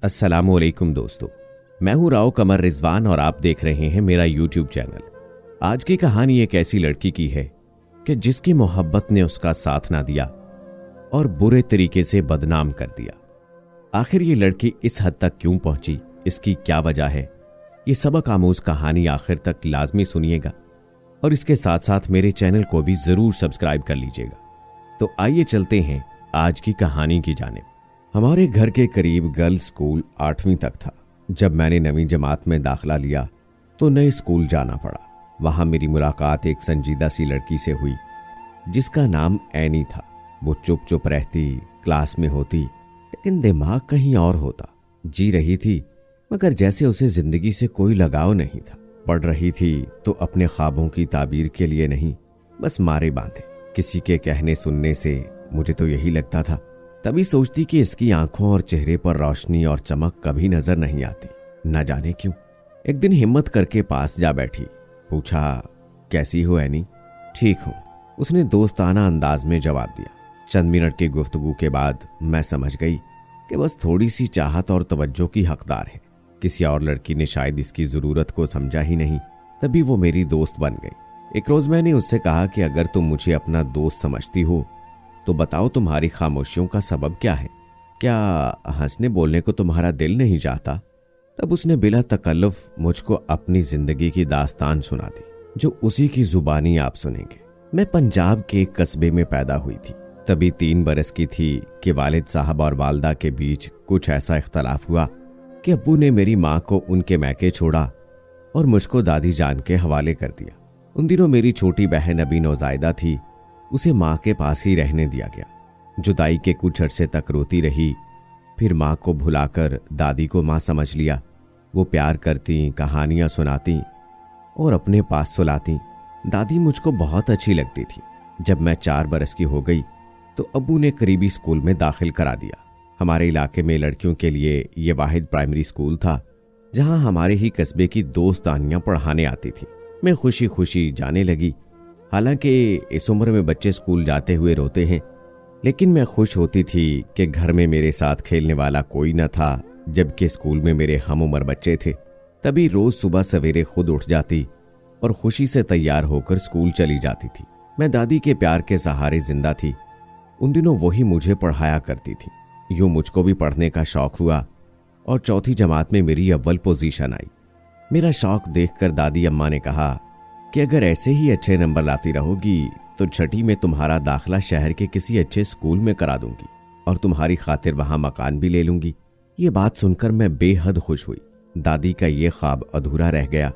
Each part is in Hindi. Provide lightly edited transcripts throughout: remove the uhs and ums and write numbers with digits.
अस्सलामुअलैकुम दोस्तों, मैं हूं राव कमर रिजवान और आप देख रहे हैं मेरा यूट्यूब चैनल। आज की कहानी एक ऐसी लड़की की है कि जिसकी मोहब्बत ने उसका साथ ना दिया और बुरे तरीके से बदनाम कर दिया। आखिर ये लड़की इस हद तक क्यों पहुंची, इसकी क्या वजह है, ये सबक आमूज कहानी आखिर तक लाजमी सुनिएगा और इसके साथ साथ मेरे चैनल को भी जरूर सब्सक्राइब कर लीजिएगा। तो आइए चलते हैं आज की कहानी की जानिब। हमारे घर के करीब गर्ल्स स्कूल 8वीं तक था। जब मैंने 9वीं जमात में दाखिला लिया तो नए स्कूल जाना पड़ा। वहां मेरी मुलाकात एक संजीदा सी लड़की से हुई जिसका नाम एनी था। वो चुप चुप रहती, क्लास में होती, लेकिन दिमाग कहीं और होता। जी रही थी मगर जैसे उसे जिंदगी से कोई लगाव नहीं था। पढ़ रही थी तो अपने ख्वाबों की ताबीर के लिए नहीं, बस मारे बांधे। किसी के कहने सुनने से मुझे तो यही लगता था। तभी सोचती कि इसकी आंखों और चेहरे पर रोशनी और चमक कभी नजर नहीं आती, न जाने क्यों। एक दिन हिम्मत करके पास जा बैठी, पूछा, कैसी हो एनी? ठीक हूं, उसने दोस्ताना अंदाज में जवाब दिया। चंद मिनट की गुफ्तगू के बाद मैं समझ गई कि बस थोड़ी सी चाहत और तवज्जो की हकदार है। किसी और लड़की ने शायद इसकी जरूरत को समझा ही नहीं, तभी वो मेरी दोस्त बन गई। एक रोज मैंने उससे कहा कि अगर तुम मुझे अपना दोस्त समझती हो तो बताओ तुम्हारी खामोशियों का सबब क्या है? क्या हंसने बोलने को तुम्हारा दिल नहीं चाहता? तब उसने बिला तकल्लुफ मुझको अपनी जिंदगी की दास्तान सुना दी, जो उसी की जुबानी आप सुनेंगे। मैं पंजाब के एक कस्बे में पैदा हुई थी। तभी 3 बरस की थी कि वालिद साहब और वालदा के बीच कुछ ऐसा इख्तलाफ हुआ कि अब्बू ने मेरी माँ को उनके मैके छोड़ा और मुझको दादी जान के हवाले कर दिया। उन दिनों मेरी छोटी बहन अभी नौजायदा थी, उसे माँ के पास ही रहने दिया गया। जुदाई के कुछ अरसे तक रोती रही, फिर माँ को भुलाकर दादी को माँ समझ लिया। वो प्यार करती, कहानियाँ सुनाती और अपने पास सुलाती। दादी मुझको बहुत अच्छी लगती थी। जब मैं 4 बरस की हो गई तो अब्बू ने करीबी स्कूल में दाखिल करा दिया। हमारे इलाके में लड़कियों के लिए ये वाहिद प्राइमरी स्कूल था जहाँ हमारे ही कस्बे की दोस्तानियाँ पढ़ाने आती थी। मैं खुशी खुशी जाने लगी। हालांकि इस उम्र में बच्चे स्कूल जाते हुए रोते हैं, लेकिन मैं खुश होती थी कि घर में मेरे साथ खेलने वाला कोई न था, जबकि स्कूल में मेरे हम उम्र बच्चे थे। तभी रोज सुबह सवेरे खुद उठ जाती और खुशी से तैयार होकर स्कूल चली जाती थी। मैं दादी के प्यार के सहारे जिंदा थी। उन दिनों वही मुझे पढ़ाया करती थी। यूं मुझको भी पढ़ने का शौक हुआ और 4थी जमात में मेरी अव्वल पोजीशन आई। मेरा शौक देखकर दादी अम्मा ने कहा कि अगर ऐसे ही अच्छे नंबर लाती रहोगी तो 6ठी में तुम्हारा दाखिला शहर के किसी अच्छे स्कूल में करा दूंगी और तुम्हारी खातिर वहां मकान भी ले लूंगी। ये बात सुनकर मैं बेहद खुश हुई। दादी का ये ख्वाब अधूरा रह गया।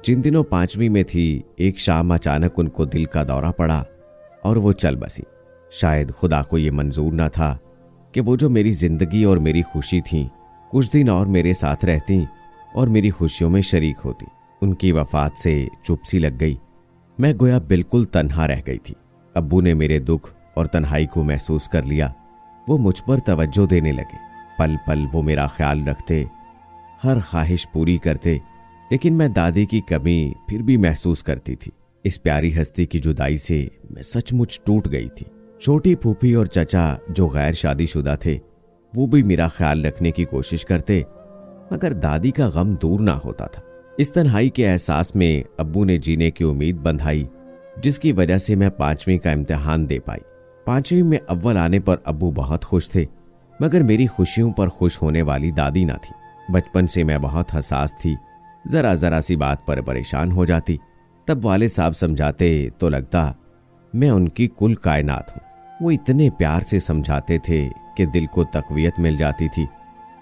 जिन दिनों 5वीं में थी, एक शाम अचानक उनको दिल का दौरा पड़ा और वो चल बसी। शायद खुदा को ये मंजूर ना था कि वो जो मेरी जिंदगी और मेरी खुशी थी, कुछ दिन और मेरे साथ रहती और मेरी खुशियों में शरीक होती। उनकी वफात से चुप सी लग गई। मैं गोया बिल्कुल तन्हा रह गई थी। अब्बू ने मेरे दुख और तन्हाई को महसूस कर लिया। वो मुझ पर तवज्जो देने लगे। पल पल वो मेरा ख्याल रखते, हर ख्वाहिश पूरी करते, लेकिन मैं दादी की कमी फिर भी महसूस करती थी। इस प्यारी हस्ती की जुदाई से मैं सचमुच टूट गई थी। छोटी फूफी और चचा जो गैर शादीशुदा थे, वो भी मेरा ख्याल रखने की कोशिश करते, मगर दादी का गम दूर ना होता था। इस तन्हाई के एहसास में अब्बू ने जीने की उम्मीद बंधाई, जिसकी वजह से मैं 5वीं का इम्तिहान दे पाई। 5वीं में अव्वल आने पर अब्बू बहुत खुश थे, मगर मेरी खुशियों पर खुश होने वाली दादी ना थी। बचपन से मैं बहुत हसास थी, जरा जरा सी बात पर परेशान हो जाती। तब वाले साहब समझाते तो लगता मैं उनकी कुल कायनात हूँ। वो इतने प्यार से समझाते थे कि दिल को तकवीयत मिल जाती थी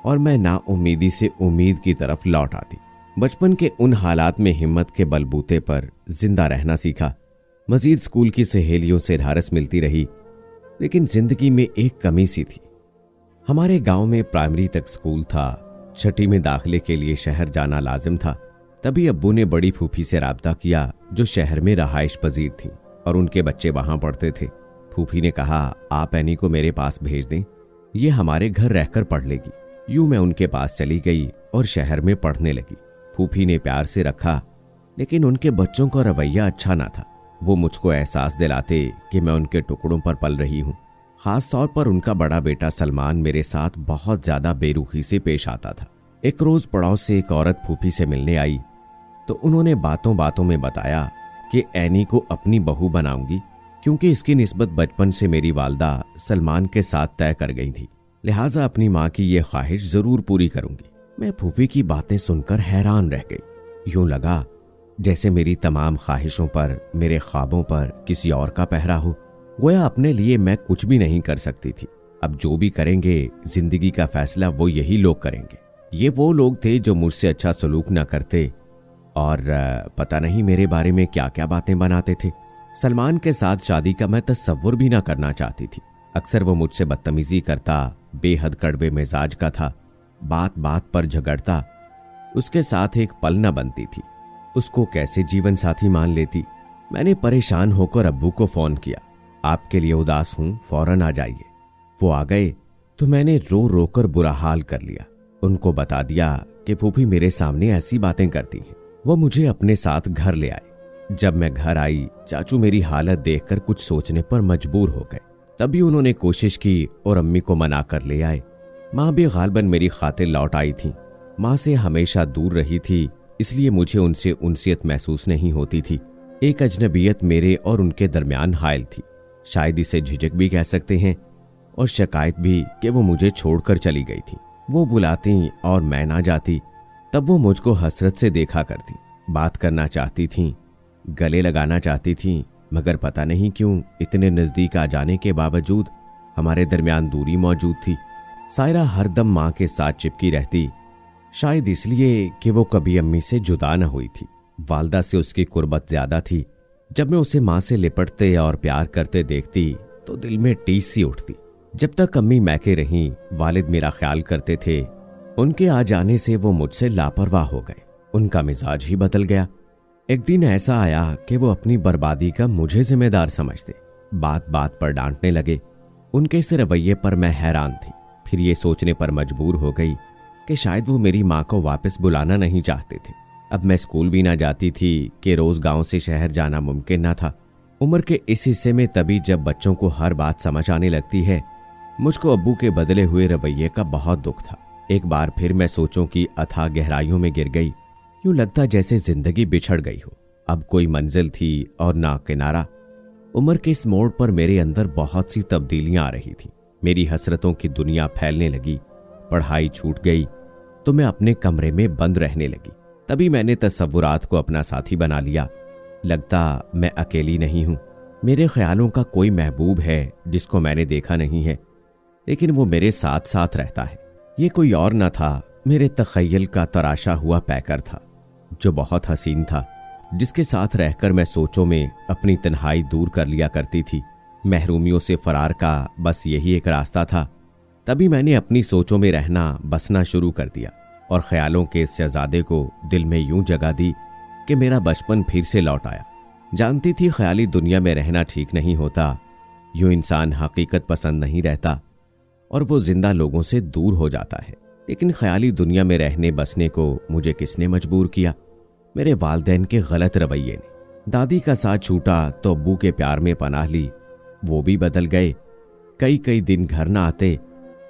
और मैं नाउम्मीदी से उम्मीद की तरफ लौट आती। बचपन के उन हालात में हिम्मत के बलबूते पर जिंदा रहना सीखा। मजीद स्कूल की सहेलियों से ढारस मिलती रही, लेकिन जिंदगी में एक कमी सी थी। हमारे गांव में प्राइमरी तक स्कूल था। 6ठी में दाखिले के लिए शहर जाना लाजिम था। तभी अब्बू ने बड़ी फूफी से राब्ता किया जो शहर में रहाइश पजीर थी और उनके बच्चे वहां पढ़ते थे। फूफी ने कहा, आप एनी को मेरे पास भेज दें, ये हमारे घर रहकर पढ़ लेगी। यूं मैं उनके पास चली गई और शहर में पढ़ने लगी। फूफी ने प्यार से रखा, लेकिन उनके बच्चों का रवैया अच्छा ना था। वो मुझको एहसास दिलाते कि मैं उनके टुकड़ों पर पल रही हूँ। खास तौर पर उनका बड़ा बेटा सलमान मेरे साथ बहुत ज्यादा बेरुखी से पेश आता था। एक रोज पड़ोस से एक औरत फूफी से मिलने आई तो उन्होंने बातों बातों में बताया कि ऐनी को अपनी बहू बनाऊंगी, क्योंकि इसकी निस्बत बचपन से मेरी वालदा सलमान के साथ तय कर गई थी, लिहाजा अपनी माँ की ये ख्वाहिश जरूर पूरी करूंगी। मैं फूफी की बातें सुनकर हैरान रह गई। यूं लगा जैसे मेरी तमाम ख्वाहिशों पर, मेरे ख्वाबों पर किसी और का पहरा हो। गोया अपने लिए मैं कुछ भी नहीं कर सकती थी। अब जो भी करेंगे जिंदगी का फैसला वो यही लोग करेंगे। ये वो लोग थे जो मुझसे अच्छा सलूक न करते और पता नहीं मेरे बारे में क्या क्या बातें बनाते थे। सलमान के साथ शादी का मैं तस्वुर भी ना करना चाहती थी। अक्सर वो मुझसे बदतमीजी करता, बेहद कड़वे मिजाज का था, बात बात पर झगड़ता। उसके साथ एक पल न बनती थी। उसको कैसे जीवन साथी मान लेती। मैंने परेशान होकर अब्बू को फोन किया, आपके लिए उदास हूं, फौरन आ जाइए। वो आ गए तो मैंने रो रो कर बुरा हाल कर लिया। उनको बता दिया कि फूफी मेरे सामने ऐसी बातें करती हैं। वो मुझे अपने साथ घर ले आए। जब मैं घर आई, चाचू मेरी हालत देखकर कुछ सोचने पर मजबूर हो गए। तभी उन्होंने कोशिश की और अम्मी को मना कर ले आए। माँ भी गालबन मेरी खातिर लौट आई थी। माँ से हमेशा दूर रही थी, इसलिए मुझे उनसे उनसियत महसूस नहीं होती थी। एक अजनबियत मेरे और उनके दरमियान हायल थी। शायद इसे झिझक भी कह सकते हैं और शिकायत भी कि वो मुझे छोड़कर चली गई थी। वो बुलाती और मैं ना जाती, तब वो मुझको हसरत से देखा करती। बात करना चाहती थी, गले लगाना चाहती थी, मगर पता नहीं क्यों इतने नज़दीक आ जाने के बावजूद हमारे दरमियान दूरी मौजूद थी। सायरा हरदम माँ के साथ चिपकी रहती, शायद इसलिए कि वो कभी अम्मी से जुदा न हुई थी। वालदा से उसकी कुर्बत ज्यादा थी। जब मैं उसे माँ से लिपटते और प्यार करते देखती तो दिल में टीस सी उठती। जब तक अम्मी मैके रहीं, वालिद मेरा ख्याल करते थे। उनके आ जाने से वो मुझसे लापरवाह हो गए। उनका मिजाज ही बदल गया। एक दिन ऐसा आया कि वो अपनी बर्बादी का मुझे जिम्मेदार समझते। बात बात पर डांटने लगे। उनके इस रवैये पर मैं हैरान थी। फिर ये सोचने पर मजबूर हो गई कि शायद वो मेरी माँ को वापस बुलाना नहीं चाहते थे। अब मैं स्कूल भी ना जाती थी कि रोज गांव से शहर जाना मुमकिन न था। उम्र के इस हिस्से में तभी जब बच्चों को हर बात समझ आने लगती है। मुझको अब्बू के बदले हुए रवैये का बहुत दुख था। एक बार फिर मैं सोचों की अथाह गहराइयों में गिर गई। यूं लगता जैसे जिंदगी बिछड़ गई हो। अब कोई मंजिल थी और ना किनारा। उम्र के इस मोड़ पर मेरे अंदर बहुत सी तब्दीलियां आ रही थी। मेरी हसरतों की दुनिया फैलने लगी। पढ़ाई छूट गई तो मैं अपने कमरे में बंद रहने लगी। तभी मैंने तस्वुरात को अपना साथी बना लिया। लगता मैं अकेली नहीं हूं। मेरे ख्यालों का कोई महबूब है जिसको मैंने देखा नहीं है, लेकिन वो मेरे साथ साथ रहता है। ये कोई और न था, मेरे तखय्युल का तराशा हुआ पैकर था, जो बहुत हसीन था, जिसके साथ रहकर मैं सोचों में अपनी तन्हाई दूर कर लिया करती थी। महरूमियों से फरार का बस यही एक रास्ता था। तभी मैंने अपनी सोचों में रहना बसना शुरू कर दिया और ख्यालों के इस शहजादे को दिल में यूं जगह दी कि मेरा बचपन फिर से लौट आया। जानती थी ख्याली दुनिया में रहना ठीक नहीं होता। यूं इंसान हकीकत पसंद नहीं रहता और वो जिंदा लोगों से दूर हो जाता है। लेकिन ख्याली दुनिया में रहने बसने को मुझे किसने मजबूर किया? मेरे वालिदैन के गलत रवैये ने। दादी का साथ छूटा तो अब्बू के प्यार में पनाह ली। वो भी बदल गए। कई कई दिन घर न आते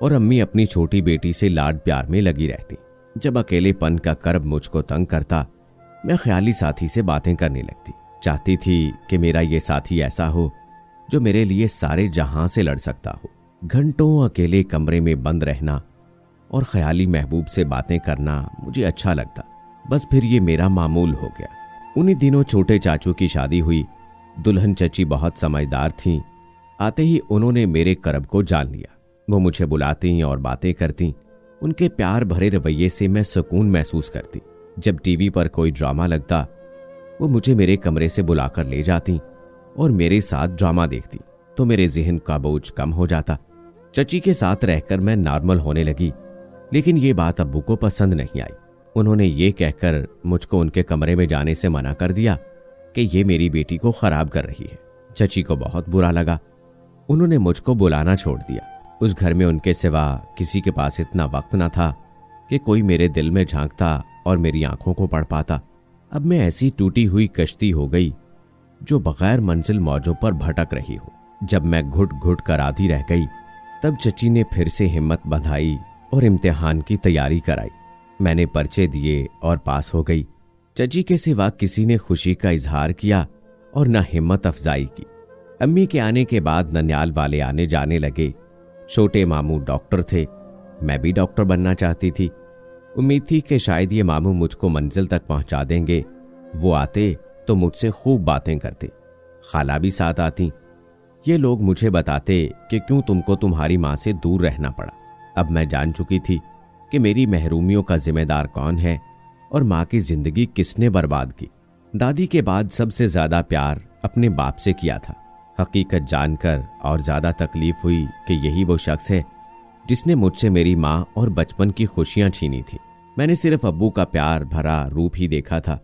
और अम्मी अपनी छोटी बेटी से लाड प्यार में लगी रहती। जब अकेलेपन का कर्ब मुझको तंग करता, मैं ख्याली साथी से बातें करने लगती। चाहती थी कि मेरा ये साथी ऐसा हो जो मेरे लिए सारे जहां से लड़ सकता हो। घंटों अकेले कमरे में बंद रहना और ख्याली महबूब से बातें करना मुझे अच्छा लगता। बस फिर ये मेरा मामूल हो गया। उन्हीं दिनों छोटे चाचू की शादी हुई। दुल्हन चची बहुत समझदार थीं। आते ही उन्होंने मेरे करब को जान लिया। वो मुझे बुलाती और बातें करती। उनके प्यार भरे रवैये से मैं सुकून महसूस करती। जब टीवी पर कोई ड्रामा लगता, वो मुझे मेरे कमरे से बुलाकर ले जाती और मेरे साथ ड्रामा देखती तो मेरे जहन का बोझ कम हो जाता। चची के साथ रहकर मैं नॉर्मल होने लगी, लेकिन ये बात अब्बू को पसंद नहीं आई। उन्होंने ये कहकर मुझको उनके कमरे में जाने से मना कर दिया कि ये मेरी बेटी को खराब कर रही है। चची को बहुत बुरा लगा। उन्होंने मुझको बुलाना छोड़ दिया। उस घर में उनके सिवा किसी के पास इतना वक्त न था कि कोई मेरे दिल में झांकता और मेरी आंखों को पढ़ पाता। अब मैं ऐसी टूटी हुई कश्ती हो गई जो बगैर मंजिल मौजों पर भटक रही हो। जब मैं घुट घुट कर आधी रह गई तब चची ने फिर से हिम्मत बंधाई और इम्तिहान की तैयारी कराई। मैंने पर्चे दिए और पास हो गई। चची के सिवा किसी ने खुशी का इजहार किया और न हिम्मत अफजाई की। अम्मी के आने के बाद ननियाल वाले आने जाने लगे। छोटे मामू डॉक्टर थे, मैं भी डॉक्टर बनना चाहती थी। उम्मीद थी कि शायद ये मामू मुझको मंजिल तक पहुंचा देंगे। वो आते तो मुझसे खूब बातें करते, खाला भी साथ आती। ये लोग मुझे बताते कि क्यों तुमको तुम्हारी माँ से दूर रहना पड़ा। अब मैं जान चुकी थी कि मेरी महरूमियों का जिम्मेदार कौन है और माँ की जिंदगी किसने बर्बाद की। दादी के बाद सबसे ज्यादा प्यार अपने बाप से किया था। हकीकत जानकर और ज्यादा तकलीफ हुई कि यही वो शख्स है जिसने मुझसे मेरी माँ और बचपन की खुशियां छीनी थी। मैंने सिर्फ अब्बू का प्यार भरा रूप ही देखा था।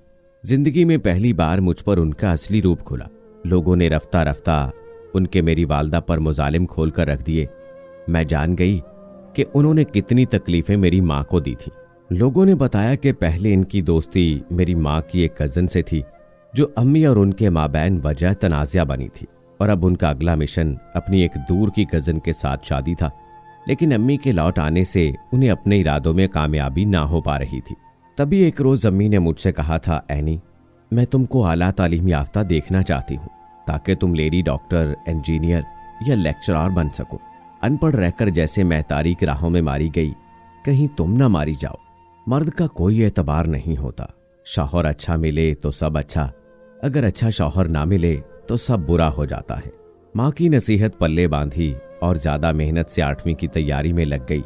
जिंदगी में पहली बार मुझ पर उनका असली रूप खुला। लोगों ने रफ्ता रफ्ता उनके मेरी वालदा पर मुजालिम खोल कर रख दिए। मैं जान गई कि उन्होंने कितनी तकलीफें मेरी माँ को दी थी। लोगों ने बताया कि पहले इनकी दोस्ती मेरी माँ की एक कजन से थी जो अम्मी और उनके माबैन वजह तनाज़ा बनी थी, और अब उनका अगला मिशन अपनी एक दूर की कजन के साथ शादी था। लेकिन अम्मी के लौट आने से उन्हें अपने इरादों में कामयाबी ना हो पा रही थी। तभी एक रोज अम्मी ने मुझसे कहा था, एनी, मैं तुमको आला तालीम याफ्ता देखना चाहती हूँ ताकि तुम लेडी डॉक्टर, इंजीनियर या लेक्चरर बन सको। अनपढ़ रहकर जैसे मैं तारीक राहों में मारी गई, कहीं तुम ना मारी जाओ। मर्द का कोई एतबार नहीं होता। शौहर अच्छा मिले तो सब अच्छा, अगर अच्छा शौहर ना मिले तो सब बुरा हो जाता है। माँ की नसीहत पल्ले बांधी और ज्यादा मेहनत से 8वीं की तैयारी में लग गई।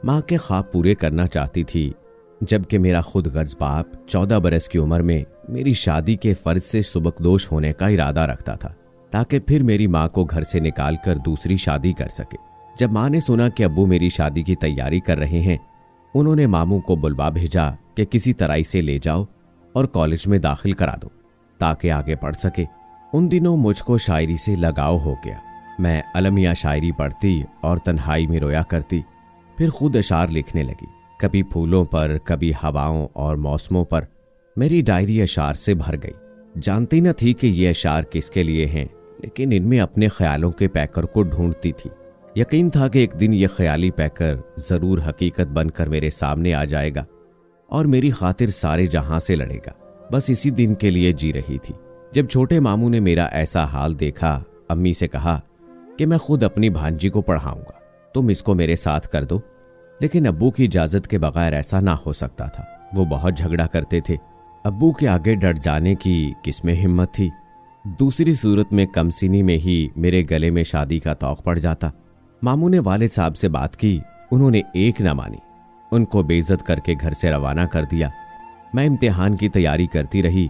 माँ के ख्वाब पूरे करना चाहती थी, जबकि मेरा खुद गर्ज बाप 14 बरस की उम्र में मेरी शादी के फर्ज से सुबकदोश होने का इरादा रखता था ताकि फिर मेरी माँ को घर से निकाल कर दूसरी शादी कर सके। जब माँ ने सुना कि अब्बू मेरी शादी की तैयारी कर रहे हैं, उन्होंने मामू को बुलवा भेजा कि किसी तरह इसे ले जाओ और कॉलेज में दाखिल करा दो ताकि आगे पढ़ सके। उन दिनों मुझको शायरी से लगाव हो गया। मैं अलमिया शायरी पढ़ती और तन्हाई में रोया करती, फिर खुद अशार लिखने लगी। कभी फूलों पर, कभी हवाओं और मौसमों पर। मेरी डायरी अशार से भर गई। जानती न थी कि ये अशार किसके लिए हैं, लेकिन इनमें अपने ख्यालों के पैकर को ढूंढती थी। यकीन था कि एक दिन ये ख्याली पैकर जरूर हकीकत बनकर मेरे सामने आ जाएगा और मेरी खातिर सारे जहां से लड़ेगा। बस इसी दिन के लिए जी रही थी। जब छोटे मामू ने मेरा ऐसा हाल देखा, अम्मी से कहा कि मैं खुद अपनी भांजी को पढ़ाऊंगा, तुम इसको मेरे साथ कर दो। लेकिन अब्बू की इजाजत के बगैर ऐसा ना हो सकता था। वो बहुत झगड़ा करते थे। अब्बू के आगे डट जाने की किसमें हिम्मत थी। दूसरी सूरत में कमसिनी में ही मेरे गले में शादी का तौक पड़ जाता। मामू ने वालिद साहब से बात की, उन्होंने एक न मानी। उनको बेइज्जत करके घर से रवाना कर दिया। मैं इम्तिहान की तैयारी करती रही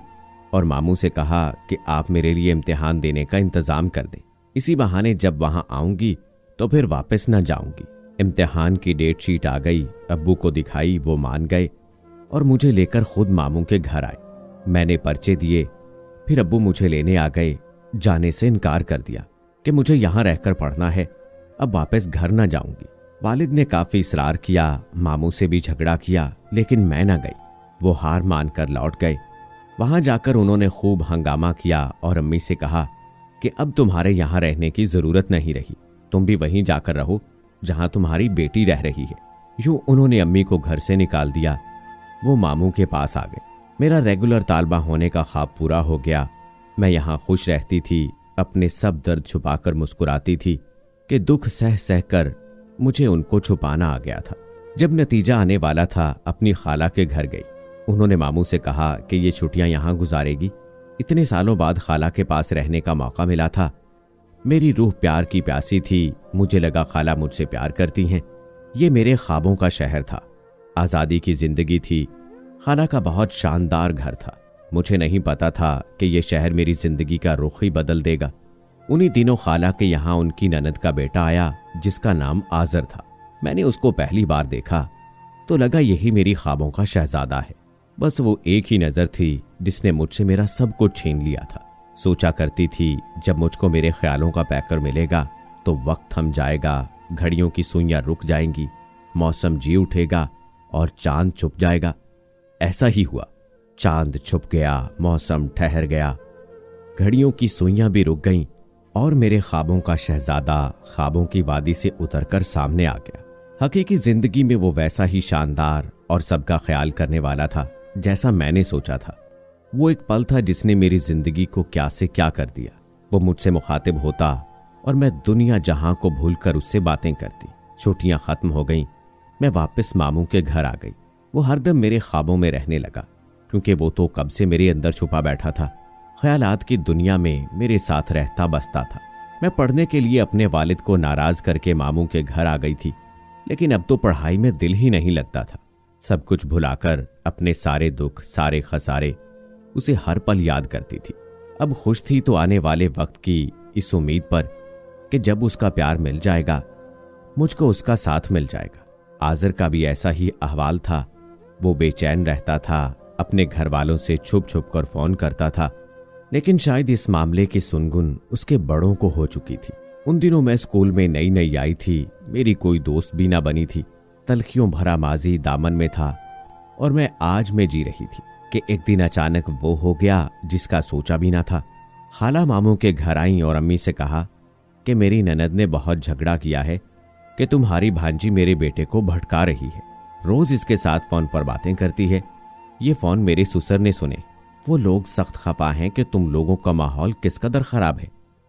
और मामू से कहा कि आप मेरे लिए इम्तिहान देने का इंतजाम कर दें। इसी बहाने जब वहां आऊंगी तो फिर वापस न जाऊंगी। इम्तिहान की डेट शीट आ गई। अब्बू को दिखाई, वो मान गए और मुझे लेकर खुद मामू के घर आए। मैंने पर्चे दिए, फिर अब्बू मुझे लेने आ गए। जाने से इनकार कर दिया कि मुझे यहां रहकर पढ़ना है, अब वापस घर न जाऊंगी। वालिद ने काफी इसरार किया, मामू से भी झगड़ा किया, लेकिन मैं न गई। वो हार मानकर लौट गए। वहां जाकर उन्होंने खूब हंगामा किया और अम्मी से कहा कि अब तुम्हारे यहां रहने की जरूरत नहीं रही, तुम भी वहीं जाकर रहो जहां तुम्हारी बेटी रह रही है। यूं उन्होंने अम्मी को घर से निकाल दिया। वो मामू के पास आ गए। मेरा रेगुलर तालबा होने का ख्वाब पूरा हो गया। मैं यहां खुश रहती थी, अपने सब दर्द छुपाकर मुस्कुराती थी कि दुख सह सह कर मुझे उनको छुपाना आ गया था। जब नतीजा आने वाला था, अपनी खाला के घर गई। उन्होंने मामू से कहा कि ये छुट्टियां यहां गुजारेगी। इतने सालों बाद खाला के पास रहने का मौका मिला था। मेरी रूह प्यार की प्यासी थी। मुझे लगा खाला मुझसे प्यार करती हैं। ये मेरे ख्वाबों का शहर था, आज़ादी की जिंदगी थी। खाला का बहुत शानदार घर था। मुझे नहीं पता था कि यह शहर मेरी जिंदगी का रुख ही बदल देगा। उन्हीं दिनों खाला के यहाँ उनकी ननद का बेटा आया जिसका नाम आजर था। मैंने उसको पहली बार देखा तो लगा यही मेरी ख्वाबों का शहजादा है। बस वो एक ही नजर थी जिसने मुझसे मेरा सब कुछ छीन लिया था। सोचा करती थी जब मुझको मेरे ख्यालों का पैकर मिलेगा तो वक्त थम जाएगा, घड़ियों की सुइयां रुक जाएंगी, मौसम जी उठेगा और चांद छुप जाएगा। ऐसा ही हुआ। चांद छुप गया, मौसम ठहर गया, घड़ियों की सुइयां भी रुक गईं और मेरे ख्वाबों का शहजादा ख्वाबों की वादी से उतरकर सामने आ गया। हकीकी जिंदगी में वो वैसा ही शानदार और सबका ख्याल करने वाला था जैसा मैंने सोचा था। वो एक पल था जिसने मेरी जिंदगी को क्या से क्या कर दिया। वो मुझसे मुखातिब होता और मैं दुनिया जहां को भूलकर उससे बातें करती। छुट्टियां खत्म हो गईं, मैं वापस मामू के घर आ गई। वो हरदम मेरे ख्वाबों में रहने लगा, क्योंकि वो तो कब से मेरे अंदर छुपा बैठा था। ख्यालात की दुनिया में मेरे साथ रहता बसता था। मैं पढ़ने के लिए अपने वालिद को नाराज करके मामू के घर आ गई थी, लेकिन अब तो पढ़ाई में दिल ही नहीं लगता था। सब कुछ भुलाकर अपने सारे दुख, सारे खसारे उसे हर पल याद करती थी। अब खुश थी तो आने वाले वक्त की इस उम्मीद पर कि जब उसका प्यार मिल जाएगा, मुझको उसका साथ मिल जाएगा। आज़र का भी ऐसा ही अहवाल था। वो बेचैन रहता था, अपने घर वालों से छुप छुप कर फोन करता था, लेकिन शायद इस मामले की सुनगुन उसके बड़ों को हो चुकी थी। उन दिनों मैं स्कूल में नई नई आई थी, मेरी कोई दोस्त भी ना बनी थी। तलखियों भरा माजी दामन में था और मैं आज में जी रही थी कि एक दिन अचानक वो हो गया जिसका सोचा भी ना था। खाला मामू के घर आई और अम्मी से कहा कि मेरी ननद ने बहुत झगड़ा किया है कि तुम्हारी भांजी मेरे बेटे को भटका रही है, रोज इसके साथ फोन पर बातें करती है। ये फोन मेरे ससुर ने सुने। वो लोग सख्त खफा हैं कि तुम लोगों का माहौल किस कदर खराब है,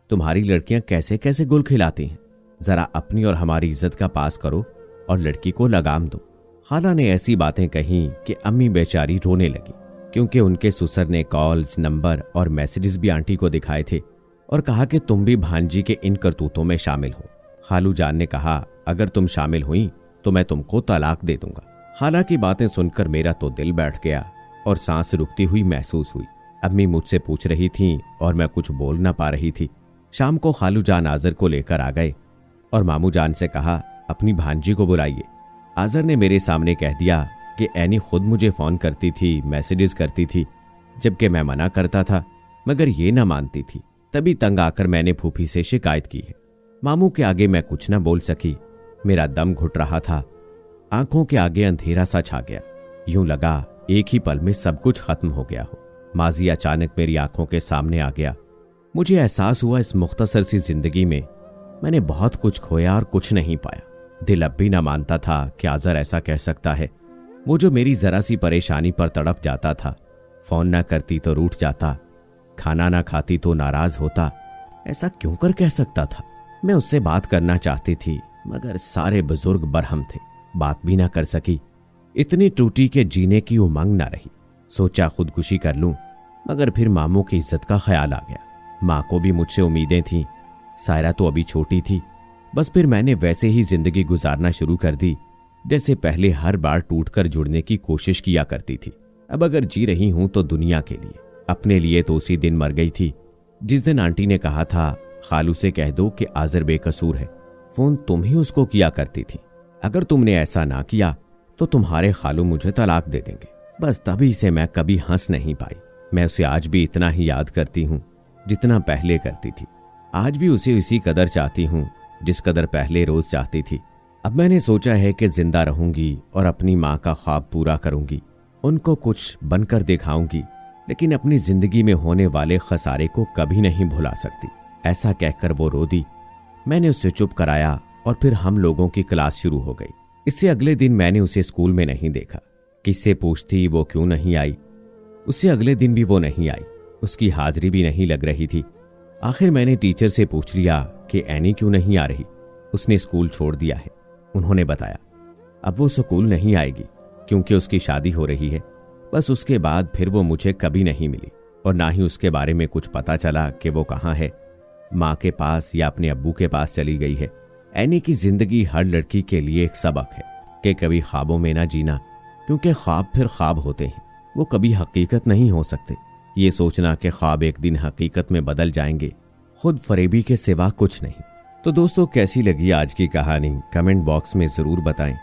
तुम्हारी लड़कियां कैसे कैसे गुल खिलाती हैं। जरा अपनी और हमारी इज्जत का पास करो और लड़की को लगाम दो। खाला ने ऐसी बातें कही कि अम्मी बेचारी रोने लगी, क्योंकि उनके ससुर ने कॉल्स, नंबर और मैसेजेस भी आंटी को दिखाए थे और कहा कि तुम भी भांजी के इन करतूतों में शामिल हो। खालू जान ने कहा, अगर तुम शामिल हुई तो मैं तुमको तलाक दे दूंगा। खाला की बातें सुनकर मेरा तो दिल बैठ गया और सांस रुकती हुई महसूस हुई। अम्मी मुझसे पूछ रही थीं और मैं कुछ बोल ना पा रही थी। शाम को खालू जान आज़र को लेकर आ गए और मामू जान से कहा, अपनी भांजी को बुलाइए। आज़र ने मेरे सामने कह दिया कि ऐनी खुद मुझे फोन करती थी, मैसेजेस करती थी, जबकि मैं मना करता था, मगर ये ना मानती थी। तभी तंग आकर मैंने फूफी से शिकायत की है। मामू के आगे मैं कुछ न बोल सकी। मेरा दम घुट रहा था, आंखों के आगे अंधेरा सा छा गया। यूं लगा एक ही पल में सब कुछ खत्म हो गया हो। माजी अचानक मेरी आंखों के सामने आ गया। मुझे एहसास हुआ इस मुख्तसर सी जिंदगी में मैंने बहुत कुछ खोया और कुछ नहीं पाया। दिल अब भी ना मानता था कि आज़र ऐसा कह सकता है। वो जो मेरी जरा सी परेशानी पर तड़प जाता था, फोन ना करती तो रूठ जाता, खाना ना खाती तो नाराज होता, ऐसा क्यों कर कह सकता था। मैं उससे बात करना चाहती थी, मगर सारे बुजुर्ग बरहम थे, बात भी ना कर सकी। इतनी टूटी के जीने की उमंग ना रही। सोचा खुदकुशी कर लूं, मगर फिर मामू की इज्जत का ख्याल आ गया। माँ को भी मुझसे उम्मीदें थीं। सायरा तो अभी छोटी थी। बस फिर मैंने वैसे ही जिंदगी गुजारना शुरू कर दी जैसे पहले हर बार टूटकर जुड़ने की कोशिश किया करती थी। अब अगर जी रही हूं तो दुनिया के लिए, अपने लिए तो उसी दिन मर गई थी जिस दिन आंटी ने कहा था, खालू से कह दो कि आज़र बेकसूर है, फोन तुम ही उसको किया करती थी। अगर तुमने ऐसा ना किया तो तुम्हारे खालू मुझे तलाक दे देंगे। बस तभी से मैं कभी हंस नहीं पाई। मैं उसे आज भी इतना ही याद करती हूँ जितना पहले करती थी। आज भी उसे उसी कदर चाहती हूँ जिस कदर पहले रोज चाहती थी। अब मैंने सोचा है कि जिंदा रहूंगी और अपनी माँ का ख्वाब पूरा करूंगी, उनको कुछ बनकर दिखाऊंगी, लेकिन अपनी जिंदगी में होने वाले खसारे को कभी नहीं भुला सकती। ऐसा कहकर वो रो दी। मैंने उसे चुप कराया और फिर हम लोगों की क्लास शुरू हो गई। इससे अगले दिन मैंने उसे स्कूल में नहीं देखा। किससे पूछती वो क्यों नहीं आई। उससे अगले दिन भी वो नहीं आई, उसकी हाजिरी भी नहीं लग रही थी। आखिर मैंने टीचर से पूछ लिया कि ऐनी क्यों नहीं आ रही। उसने स्कूल छोड़ दिया है। उन्होंने बताया अब वो स्कूल नहीं आएगी क्योंकि उसकी शादी हो रही है। बस उसके बाद फिर वो मुझे कभी नहीं मिली और ना ही उसके बारे में कुछ पता चला कि वो कहाँ है, माँ के पास या अपने अब्बू के पास चली गई है। ऐनी की जिंदगी हर लड़की के लिए एक सबक है कि कभी ख्वाबों में ना जीना, क्योंकि ख्वाब फिर ख्वाब होते हैं, वो कभी हकीकत नहीं हो सकते। ये सोचना कि ख्वाब एक दिन हकीकत में बदल जाएंगे, खुद फरेबी के सिवा कुछ नहीं। तो दोस्तों, कैसी लगी आज की कहानी कमेंट बॉक्स में जरूर बताएं।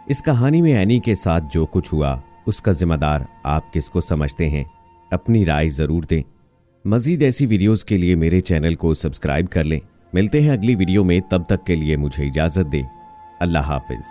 इस कहानी में ऐनी के साथ जो कुछ हुआ उसका जिम्मेदार आप किसको समझते हैं, अपनी राय जरूर दें। मजीद ऐसी वीडियोस के लिए मेरे चैनल को सब्सक्राइब कर लें। मिलते हैं अगली वीडियो में, तब तक के लिए मुझे इजाजत दें। अल्लाह हाफिज।